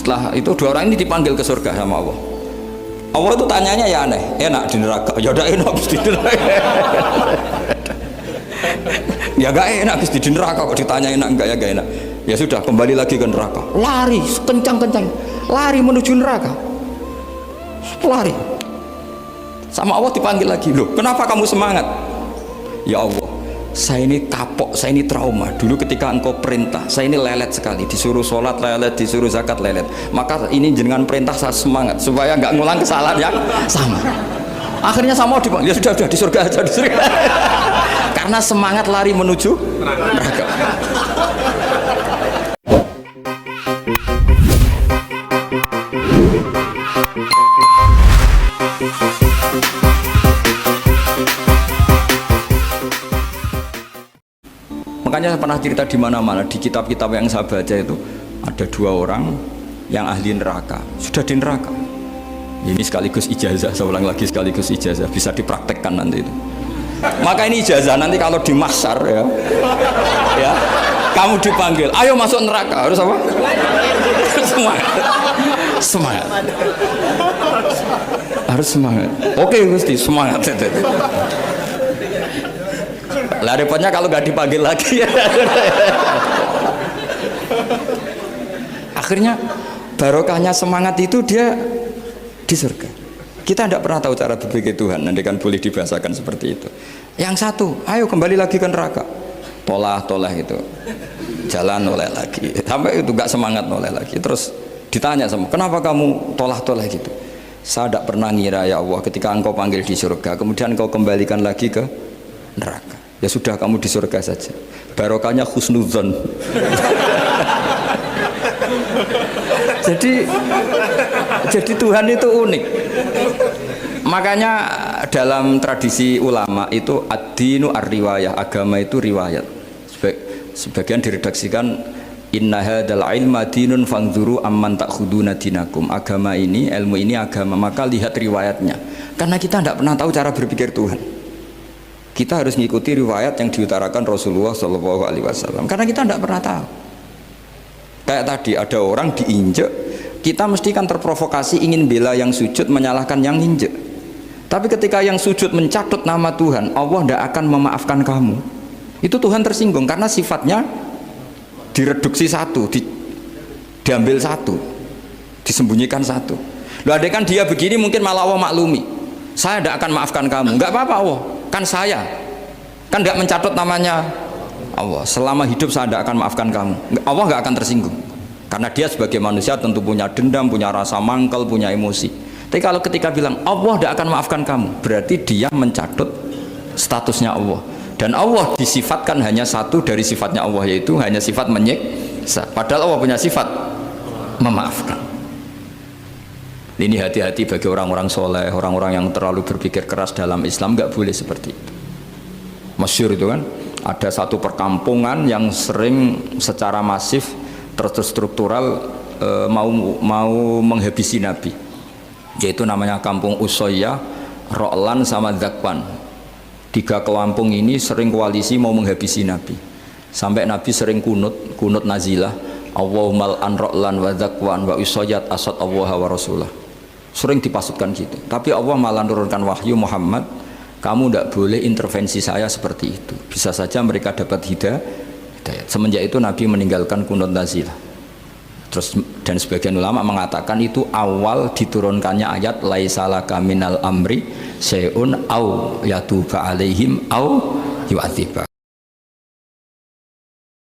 setelah itu dua orang ini dipanggil ke surga sama Allah. Allah itu tanyanya ya aneh, enak di neraka? Ya udah enak di neraka. Ya gak enak di neraka kok ditanya enak enggak ya gak enak. Ya sudah kembali lagi ke neraka. Lari kencang-kencang, lari menuju neraka. Lari. Sama Allah dipanggil lagi, loh kenapa kamu semangat? Ya Allah, saya ini kapok, saya ini trauma. Dulu ketika engkau perintah, saya ini lelet sekali. Disuruh sholat lelet, disuruh zakat lelet. Maka ini dengan perintah saya semangat supaya nggak ngulang kesalahan yang sama. Akhirnya sama dipanggil, ya sudah di surga aja, di surga. Karena semangat lari menuju neraka. Makanya saya pernah cerita di mana-mana, di kitab-kitab yang saya baca itu ada dua orang yang ahli neraka, sudah di neraka. Ini sekaligus ijazah, saya ulang lagi sekaligus ijazah, bisa dipraktekkan nanti itu. Maka ini ijazah nanti kalau di mahsyar ya, kamu dipanggil, ayo masuk neraka, harus apa? Semangat, semangat, harus semangat. Oke Gusti, semangat. Lah repotnya kalau nggak dipanggil lagi ya. Akhirnya barokahnya semangat itu dia di surga. Kita tidak pernah tahu cara berpikir Tuhan, nanti kan boleh dibahasakan seperti itu. Yang satu, ayo kembali lagi ke neraka. Tolah itu jalan noleh lagi, sampai itu nggak semangat noleh lagi. Terus ditanya sama, kenapa kamu tolah gitu? Saya tidak pernah ngira ya Allah, ketika engkau panggil di surga kemudian engkau kembalikan lagi ke neraka. Ya sudah kamu di surga saja, barokahnya husnudzon. jadi Tuhan itu unik. Makanya dalam tradisi ulama itu ad-dinu ar-riwayah, agama itu riwayat. Sebagian diredaksikan inna hadzal ilma dinun fangzuru amman ta'khuduna dinakum. Agama ini, ilmu ini agama, maka lihat riwayatnya. Karena kita tidak pernah tahu cara berpikir Tuhan. Kita harus mengikuti riwayat yang diutarakan Rasulullah SAW. Karena kita tidak pernah tahu. Kayak tadi ada orang diinjek, kita mesti kan terprovokasi ingin bela yang sujud menyalahkan yang injek. Tapi ketika yang sujud mencatut nama Tuhan, Allah tidak akan memaafkan kamu. Itu Tuhan tersinggung karena sifatnya direduksi satu, diambil satu, disembunyikan satu. Loh ada kan dia begini mungkin malah Allah maklumi. Saya tidak akan maafkan kamu. Enggak apa-apa Allah. Kan saya kan tidak mencatut namanya Allah, selama hidup saya tidak akan maafkan kamu. Allah nggak akan tersinggung karena dia sebagai manusia tentu punya dendam, punya rasa mangkel, punya emosi. Tapi kalau ketika bilang Allah tidak akan maafkan kamu, berarti dia mencatut statusnya Allah, dan Allah disifatkan hanya satu dari sifatnya Allah, yaitu hanya sifat menyiksa, padahal Allah punya sifat memaafkan. Ini hati-hati bagi orang-orang soleh, orang-orang yang terlalu berpikir keras dalam Islam, nggak boleh seperti itu. Masyhur itu kan, ada satu perkampungan yang sering secara masif terstruktural mau menghabisi Nabi, yaitu namanya kampung Usoyyah, Ro'lan sama Zakwan. Tiga kampung ini sering koalisi mau menghabisi Nabi, sampai Nabi sering kunut nazilah, Allahumma an Ro'lan wa Zakwan wa Usoyyat asad Allah wa Rasulah. Sering dipasutkan gitu, tapi Allah malah menurunkan wahyu, Muhammad kamu tidak boleh intervensi saya seperti itu, bisa saja mereka dapat hidayah. Semenjak itu Nabi meninggalkan kunut nazilah. Terus dan sebagian ulama mengatakan itu awal diturunkannya ayat laisalaka minal amri syai'un au yatuba alaihim au yu'adzibah.